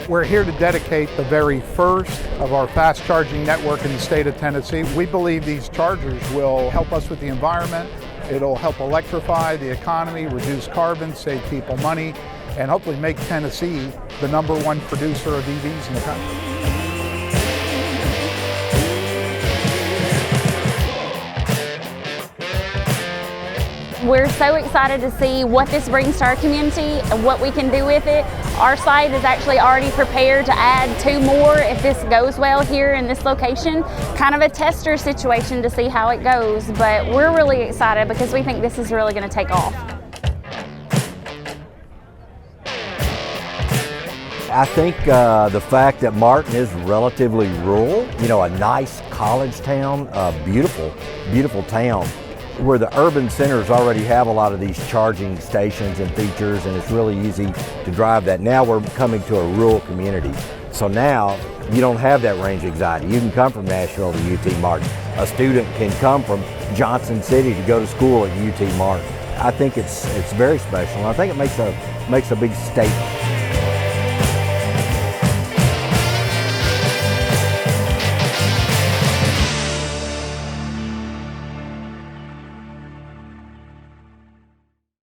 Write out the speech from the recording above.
We're here to dedicate the very first of our fast charging network in the state of Tennessee. We believe these chargers will help us with the environment. It'll help electrify the economy, reduce carbon, save people money, and hopefully make Tennessee the #1 producer of EVs in the country. We're so excited to see what this brings to our community and what we can do with it. Our site is actually already prepared to add 2 more if this goes well here in this location. Kind of a tester situation to see how it goes, but we're really excited because we think this is really going to take off. I think the fact that Martin is relatively rural, you know, a nice college town, a beautiful, beautiful town, where the urban centers already have a lot of these charging stations and features, and it's really easy to drive that. Now we're coming to a rural community. So now you don't have that range anxiety. You can come from Nashville to UT Martin. A student can come from Johnson City to go to school at UT Martin. I think it's very special, and I think it makes a big statement.